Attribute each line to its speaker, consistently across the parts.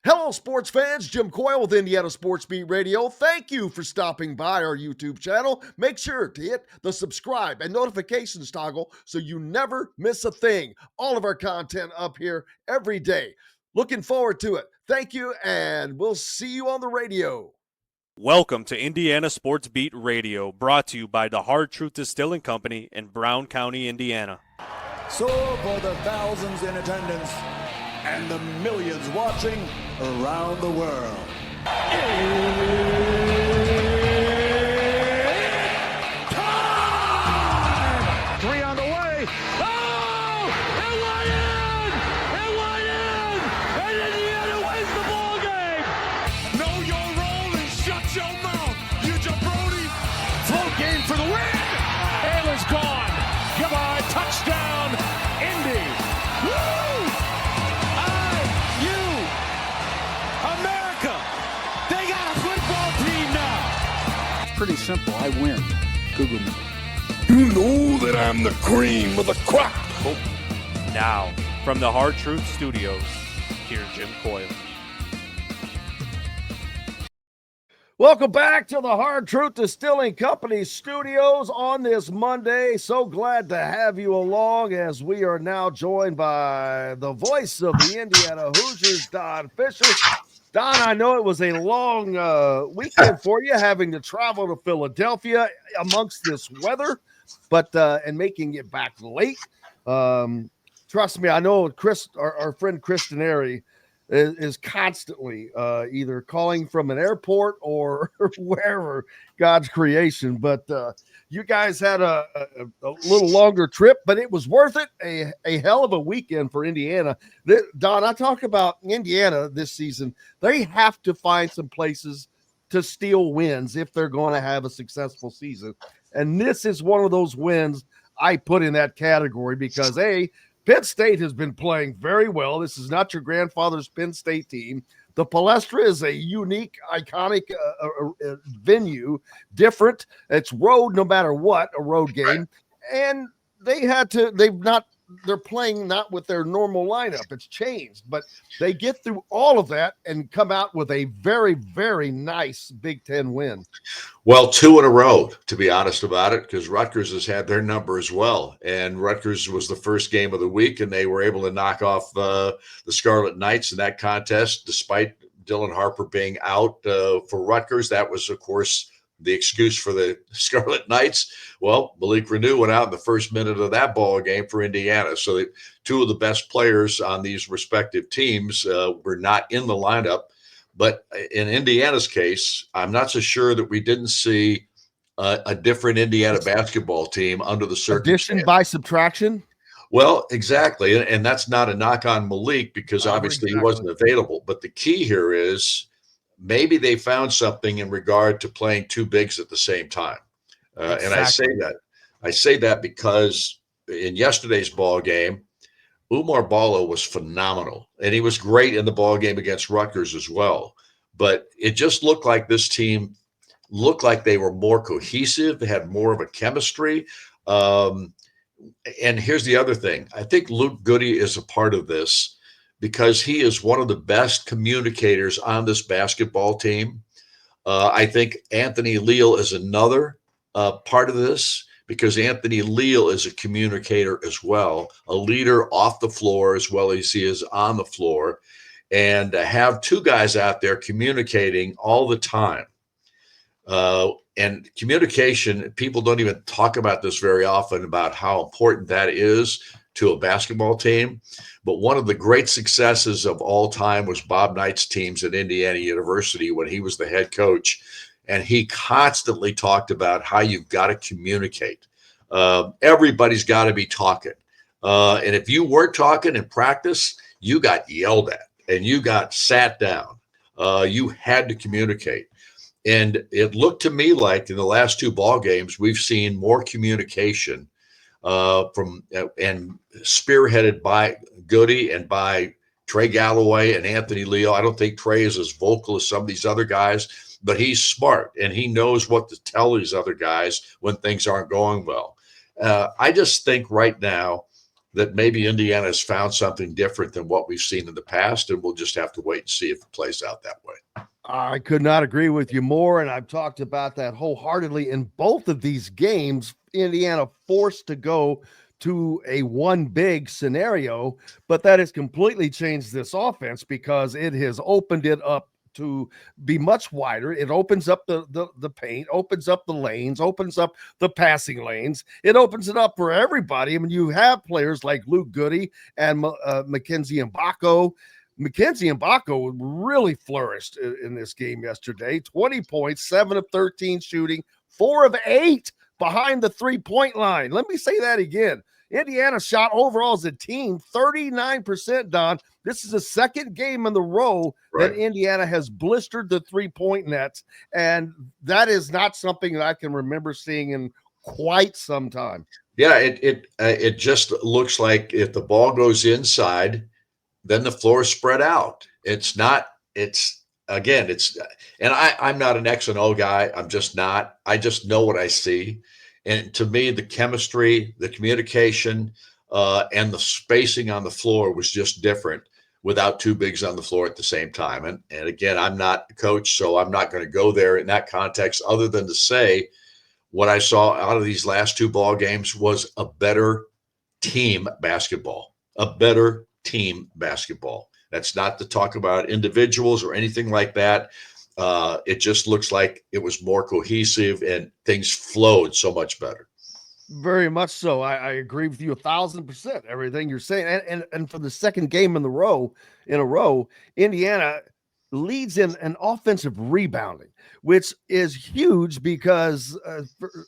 Speaker 1: Hello, sports fans. Jim Coyle with Indiana Sports Beat Radio. Thank you for stopping by our YouTube channel. Make sure to hit the subscribe and notifications toggle so you never miss a thing. All of our content up here every day. Looking forward to it. Thank you, and we'll see you on the radio.
Speaker 2: Welcome to Indiana Sports Beat Radio, brought to you by the Hard Truth Distilling Company in Brown County, Indiana.
Speaker 3: So for the thousands in attendance and the millions watching around the world, it's time! 3 on the way. Oh! It went in! It went in! And Indiana wins the ball game! Know your role and shut your mouth, you jabroni! Float game for the win! Taylor's gone! Goodbye, touchdown, Indy! Woo! America! They got a football team now!
Speaker 4: Pretty simple. I win. Google me.
Speaker 5: You know that I'm the cream of the crop.
Speaker 2: Now, from the Hard Truth Studios, here's Jim Coyle.
Speaker 1: Welcome back to the Hard Truth Distilling Company studios on this Monday. So glad to have you along as we are now joined by the voice of the Indiana Hoosiers, Don Fischer. Don, I know it was a long weekend for you, having to travel to Philadelphia amongst this weather, but and making it back late. Trust me, I know Chris, our friend Chris Denary, is constantly either calling from an airport or wherever, God's creation. But you guys had a little longer trip, but it was worth it. A hell of a weekend for Indiana. Don, I talk about Indiana this season. They have to find some places to steal wins if they're going to have a successful season. And this is one of those wins I put in that category because, Penn State has been playing very well. This is not your grandfather's Penn State team. The Palestra is a unique, iconic venue, different. It's road no matter what, a road game. And they're playing not with their normal lineup. It's changed, but they get through all of that and come out with a very, very nice Big Ten win.
Speaker 6: Well, 2 in a row, to be honest about it, because Rutgers has had their number as well. And Rutgers was the first game of the week, and they were able to knock off the Scarlet Knights in that contest, despite Dylan Harper being out for Rutgers. That was, of course, the excuse for the Scarlet Knights. Well, Malik Reneau went out in the first minute of that ball game for Indiana. So 2 of the best players on these respective teams were not in the lineup. But in Indiana's case, I'm not so sure that we didn't see a different Indiana basketball team under the circumstances.
Speaker 1: Addition by subtraction?
Speaker 6: Well, exactly. And that's not a knock on Malik because obviously he wasn't available. But the key here is maybe they found something in regard to playing 2 bigs at the same time. Exactly. And I say that because in yesterday's ball game, Oumar Ballo was phenomenal, and he was great in the ball game against Rutgers as well. But it just looked like this team looked like they were more cohesive. They had more of a chemistry. And here's the other thing. I think Luke Goody is a part of this because he is one of the best communicators on this basketball team. I think Anthony Leal is another part of this because Anthony Leal is a communicator as well, a leader off the floor as well as he is on the floor. And to have 2 guys out there communicating all the time. And communication, people don't even talk about this very often about how important that is to a basketball team. But one of the great successes of all time was Bob Knight's teams at Indiana University when he was the head coach. And he constantly talked about how you've got to communicate. Everybody's got to be talking. And if you weren't talking in practice, you got yelled at and you got sat down. You had to communicate. And it looked to me like in the last 2 ball games, we've seen more communication from and spearheaded by Goody and by Trey Galloway and Anthony Leal. I don't think Trey is as vocal as some of these other guys, but he's smart and he knows what to tell these other guys when things aren't going well. I just think right now that maybe Indiana has found something different than what we've seen in the past, and we'll just have to wait and see if it plays out that way.
Speaker 1: I could not agree with you more, and I've talked about that wholeheartedly. In both of these games, Indiana forced to go to a one big scenario, but that has completely changed this offense because it has opened it up to be much wider. It opens up the paint, opens up the lanes, opens up the passing lanes. It opens it up for everybody. I mean, you have players like Luke Goody and Mackenzie Mbako. Mackenzie Mbako really flourished in this game yesterday. 20 points, 7 of 13 shooting, 4 of 8 behind the three-point line. Let me say that again. Indiana shot overall as a team 39%, Don. This is the second game in the row that Indiana has blistered the three-point nets, and that is not something that I can remember seeing in quite some time.
Speaker 6: Yeah, it just looks like if the ball goes inside, then the floor is spread out. I'm not an X and O guy. I'm just not. I just know what I see. And to me, the chemistry, the communication, and the spacing on the floor was just different without two bigs on the floor at the same time. And again, I'm not a coach, so I'm not going to go there in that context other than to say what I saw out of these last two ball games was a better team basketball, That's not to talk about individuals or anything like that. It just looks like it was more cohesive and things flowed so much better.
Speaker 1: Very much so. I agree with you 1,000%. Everything you're saying, and for the second game in a row, Indiana leads in an offensive rebounding, which is huge because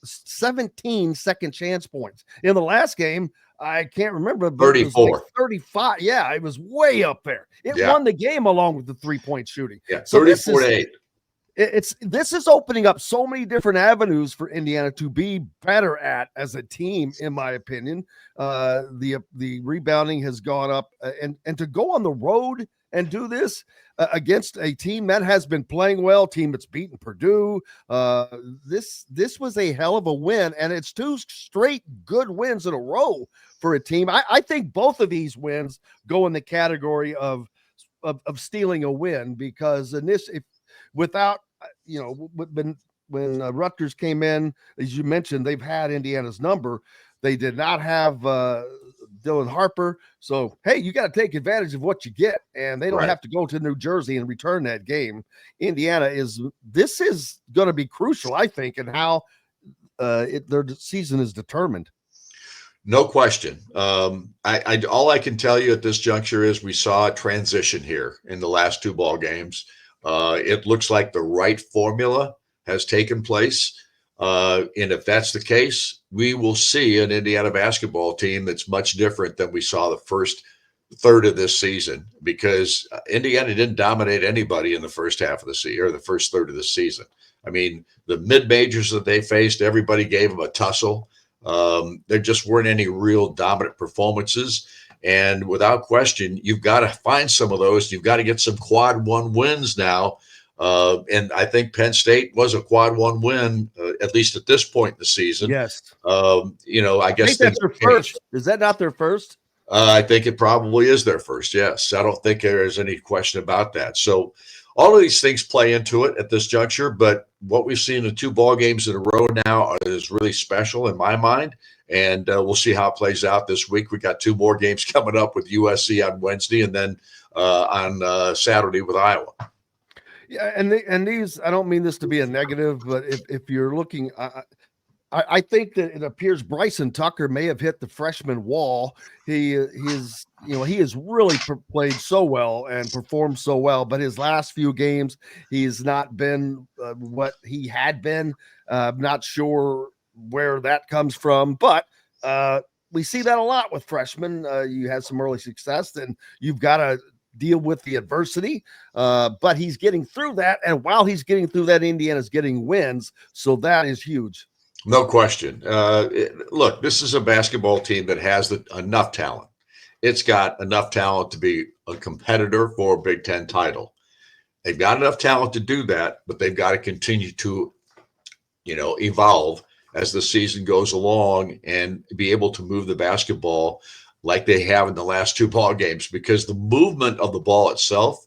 Speaker 1: 17 second chance points in the last game. I can't remember, but
Speaker 6: 34,
Speaker 1: like 35. Yeah, it was way up there. It won the game along with the 3-point shooting.
Speaker 6: Yeah, so 34 to 8.
Speaker 1: This is opening up so many different avenues for Indiana to be better at as a team, in my opinion. The rebounding has gone up, and to go on the road and do this against a team that has been playing well, team that's beaten Purdue. This was a hell of a win, and it's 2 straight good wins in a row for a team. I think both of these wins go in the category of stealing a win, because without, when Rutgers came in, as you mentioned, they've had Indiana's number. They did not have Dylan Harper. So, hey, you got to take advantage of what you get, and they don't have to go to New Jersey and return that game. This is going to be crucial, I think, in how their season is determined.
Speaker 6: No question. All I can tell you at this juncture is we saw a transition here in the last two ball games. It looks like the right formula has taken place. And if that's the case, we will see an Indiana basketball team that's much different than we saw the first third of this season, because Indiana didn't dominate anybody in the first half of the season or the first third of the season. I mean, the mid-majors that they faced, everybody gave them a tussle. There just weren't any real dominant performances. And without question, you've got to find some of those. You've got to get some quad one wins now. And I think Penn State was a quad one win, at least at this point in the season.
Speaker 1: Yes.
Speaker 6: I guess
Speaker 1: that's their first. Is that not their first?
Speaker 6: I think it probably is their first. Yes. I don't think there is any question about that. So all of these things play into it at this juncture, but what we've seen in 2 ball games in a row now is really special in my mind. And we'll see how it plays out this week. We got 2 more games coming up with USC on Wednesday, and then on Saturday with Iowa.
Speaker 1: Yeah, and these, I don't mean this to be a negative, but if you're looking, I think that it appears Bryson Tucker may have hit the freshman wall. He has really played so well and performed so well, but his last few games, he's not been what he had been. I'm not sure where that comes from, but we see that a lot with freshmen. You had some early success, then you've got to deal with the adversity, but he's getting through that. And while he's getting through that, Indiana's getting wins. So that is huge.
Speaker 6: No question. Look, this is a basketball team that has enough talent. It's got enough talent to be a competitor for a Big Ten title. They've got enough talent to do that, but they've got to continue to, evolve as the season goes along and be able to move the basketball like they have in the last two ball games, because the movement of the ball itself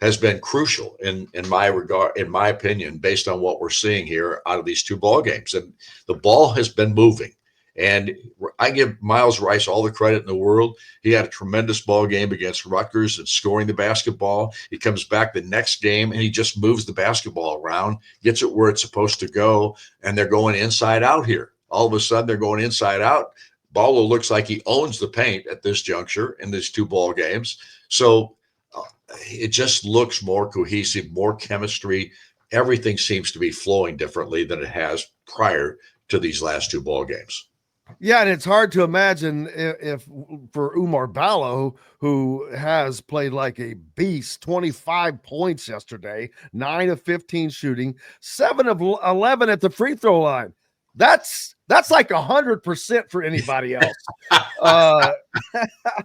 Speaker 6: has been crucial in my regard, in my opinion, based on what we're seeing here out of these two ball games. And the ball has been moving. And I give Miles Rice all the credit in the world. He had a tremendous ball game against Rutgers and scoring the basketball. He comes back the next game and he just moves the basketball around, gets it where it's supposed to go, and they're going inside out here. All of a sudden, they're going inside out. Ballo looks like he owns the paint at this juncture in these two ball games. So it just looks more cohesive, more chemistry. Everything seems to be flowing differently than it has prior to these last two ball games.
Speaker 1: Yeah, and it's hard to imagine if for Umar Ballo, who has played like a beast, 25 points yesterday, 9 of 15 shooting, 7 of 11 at the free throw line. That's like 100% for anybody else. I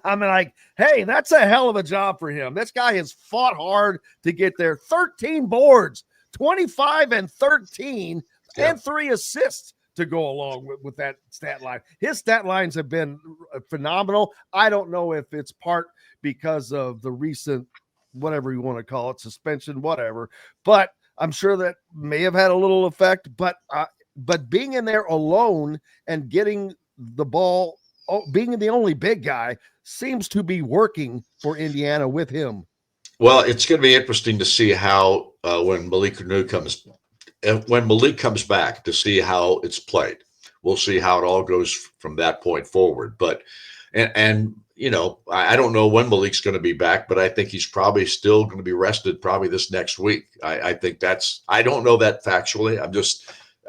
Speaker 1: mean, like, hey, that's a hell of a job for him. This guy has fought hard to get there. 13 boards, 25 and 13, and 3 assists to go along with that stat line. His stat lines have been phenomenal. I don't know if it's part because of the recent, whatever you want to call it, suspension, whatever, but I'm sure that may have had a little effect. But being in there alone and getting the ball, being the only big guy, seems to be working for Indiana with him.
Speaker 6: Well, it's going to be interesting to see how when Malik Reneau comes back, to see how it's played. We'll see how it all goes from that point forward. But and you know, I don't know when Malik's going to be back, but I think he's probably still going to be rested probably this next week. I think I don't know that factually.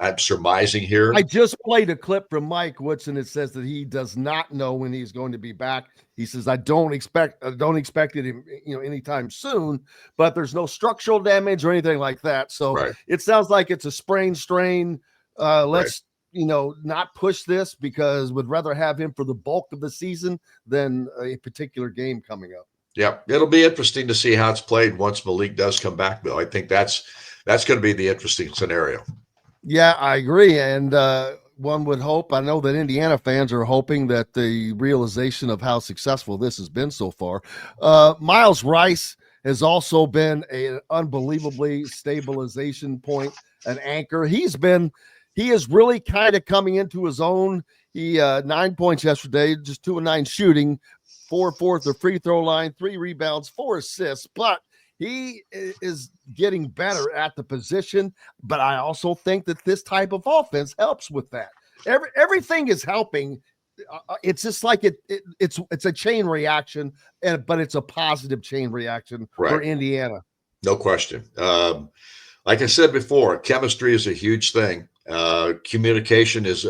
Speaker 6: I'm surmising here.
Speaker 1: I just played a clip from Mike Woodson. It says that he does not know when he's going to be back. He says, I don't expect it, anytime soon, but there's no structural damage or anything like that. So It sounds like it's a sprain strain. Let's not push this, because would rather have him for the bulk of the season than a particular game coming up.
Speaker 6: Yeah. It'll be interesting to see how it's played once Malik does come back, Bill. I think that's going to be the interesting scenario.
Speaker 1: Yeah, I agree. And one would hope, I know that Indiana fans are hoping that the realization of how successful this has been so far. Miles Rice has also been an unbelievably stabilization point, an anchor. He is really kind of coming into his own. He 9 points yesterday, just 2 of 9 shooting, 4 at the free throw line, 3 rebounds, 4 assists, but he is getting better at the position. But I also think that this type of offense helps with that. Everything is helping. It's just like it's a chain reaction, but it's a positive chain reaction for Indiana.
Speaker 6: No question. Like I said before, chemistry is a huge thing. Communication is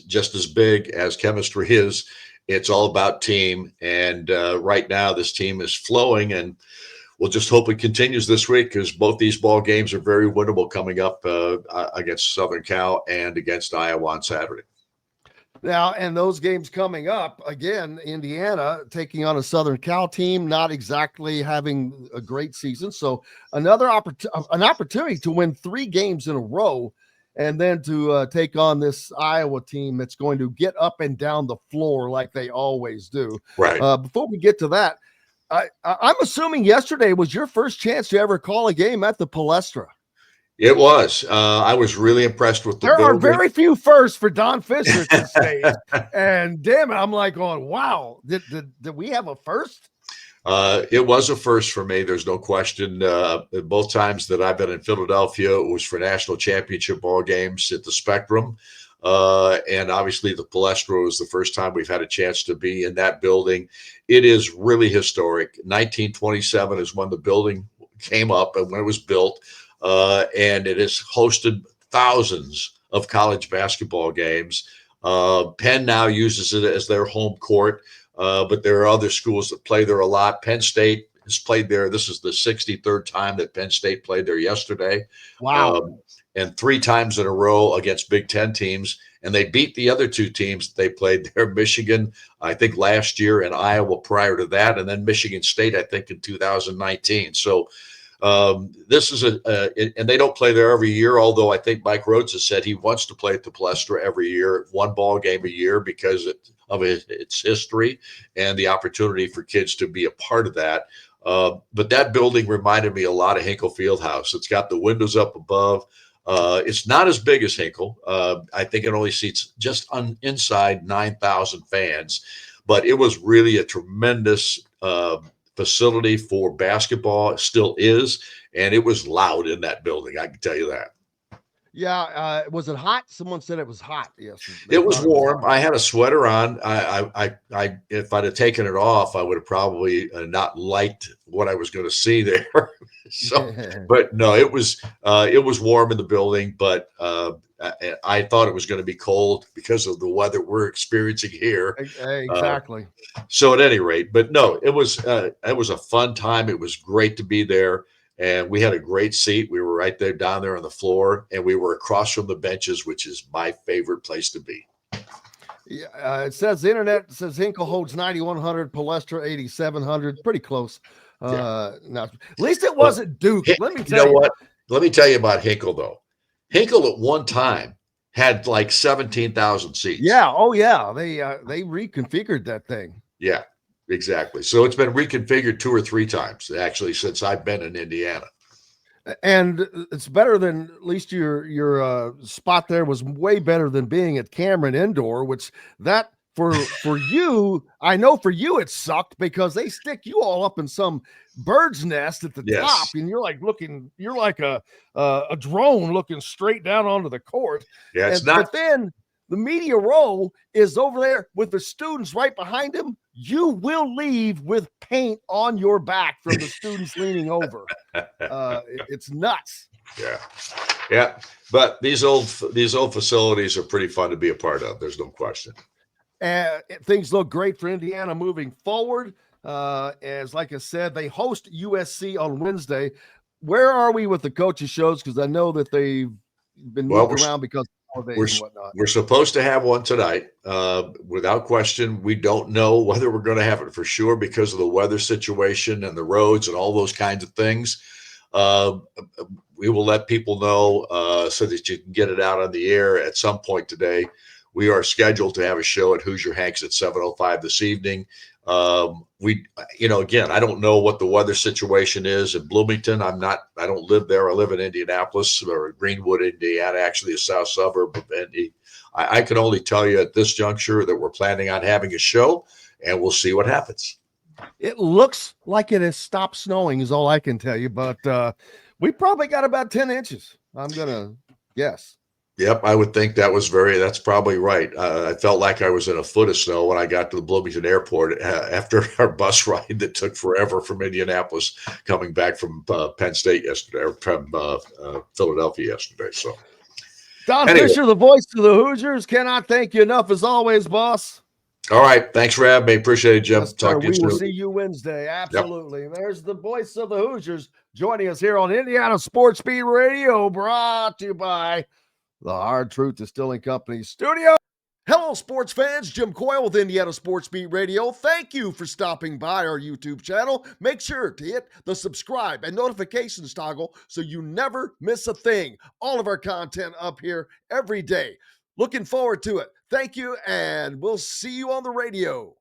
Speaker 6: just as big as chemistry is. It's all about team. And right now this team is flowing, and we'll just hope it continues this week, because both these ball games are very winnable coming up against Southern Cal and against Iowa on Saturday.
Speaker 1: Now, and those games coming up, again, Indiana taking on a Southern Cal team, not exactly having a great season. So another an opportunity to win 3 games in a row, and then to take on this Iowa team that's going to get up and down the floor like they always do.
Speaker 6: Right.
Speaker 1: Before we get to that, I'm assuming yesterday was your first chance to ever call a game at the Palestra.
Speaker 6: It was. I was really impressed with the
Speaker 1: There
Speaker 6: building.
Speaker 1: are very few firsts for Don Fischer to say. And damn it, I'm like going, wow, did we have a first?
Speaker 6: It was a first for me. There's no question. Both times that I've been in Philadelphia, it was for national championship ball games at the Spectrum. And obviously the Palestra was the first time we've had a chance to be in that building. It is really historic. 1927 is when the building came up and when it was built. And it has hosted thousands of college basketball games. Penn now uses it as their home court, but there are other schools that play there a lot. Penn State has played there. This is the 63rd time that Penn State played there yesterday.
Speaker 1: Wow.
Speaker 6: And 3 times in a row against Big Ten teams. And they beat the other 2 teams that they played there, Michigan, I think last year, and Iowa prior to that, and then Michigan State, I think, in 2019. So This is and they don't play there every year, although I think Mike Rhodes has said he wants to play at the Palestra every year, one ball game a year, because of its history and the opportunity for kids to be a part of that. But that building reminded me a lot of Hinkle Fieldhouse. It's got the windows up above. It's not as big as Hinkle. I think it only seats just inside 9,000 fans, but it was really a tremendous facility for basketball. It still is, and it was loud in that building. I can tell you that.
Speaker 1: Yeah. Was it hot? Someone said it was hot. Yes.
Speaker 6: It was warm. I had a sweater on. I if I'd have taken it off, I would have probably not liked what I was going to see there. So, but no, it was warm in the building, but I thought it was going to be cold because of the weather we're experiencing here.
Speaker 1: Exactly.
Speaker 6: So at any rate, but no, it was a fun time. It was great to be there. And we had a great seat. We were right there down there on the floor, and we were across from the benches, which is my favorite place to be.
Speaker 1: Yeah, it says the internet says Hinkle holds 9,100, Palestra 8,700. Pretty close. Now, at least it wasn't Duke. Let me tell you.
Speaker 6: What? Let me tell you about Hinkle, though. Hinkle at one time had like 17,000 seats.
Speaker 1: Yeah. Oh, yeah. They reconfigured that thing.
Speaker 6: Yeah. Exactly. So it's been reconfigured 2 or 3 times actually since I've been in Indiana.
Speaker 1: And it's better than, at least your spot there was way better than being at Cameron Indoor, which that for you, I know for you it sucked because they stick you all up in some bird's nest at the top, and you're like a drone looking straight down onto the court.
Speaker 6: Yeah, it's not.
Speaker 1: But then the media row is over there with the students right behind him. You will leave with paint on your back from the students leaning over. It's nuts.
Speaker 6: Yeah. But these old facilities are pretty fun to be a part of. There's no question.
Speaker 1: Things look great for Indiana moving forward. As like I said, they host USC on Wednesday. Where are we with the coaches shows? Because I know that they've been moved around because
Speaker 6: we're supposed to have one tonight. Without question, we don't know whether we're going to have it for sure because of the weather situation and the roads and all those kinds of things. We will let people know so that you can get it out on the air at some point today. We are scheduled to have a show at Hoosier Hanks at 7:05 this evening. Again, I don't know what the weather situation is in Bloomington. I don't live there. I live in Indianapolis or Greenwood, Indiana, actually a south suburb of Indy. I can only tell you at this juncture that we're planning on having a show, and we'll see what happens.
Speaker 1: It looks like it has stopped snowing is all I can tell you, but we probably got about 10 inches. I'm going to guess.
Speaker 6: Yep, I would think that's probably right. I felt like I was in a foot of snow when I got to the Bloomington airport after our bus ride that took forever from Indianapolis coming back from Penn State yesterday, or from Philadelphia yesterday. So,
Speaker 1: Don Fischer, the voice of the Hoosiers, cannot thank you enough as always, boss.
Speaker 6: All right. Thanks, Rab. Appreciate it, Jim.
Speaker 1: Yes, talk to you soon. We will see you Wednesday. Absolutely. Yep. There's the voice of the Hoosiers joining us here on Indiana Sports Beat Radio, brought to you by the Hard Truth Distilling Company studio. Hello, sports fans. Jim Coyle with Indiana Sports Beat Radio. Thank you for stopping by our YouTube channel. Make sure to hit the subscribe and notifications toggle so you never miss a thing. All of our content up here every day. Looking forward to it. Thank you, and we'll see you on the radio.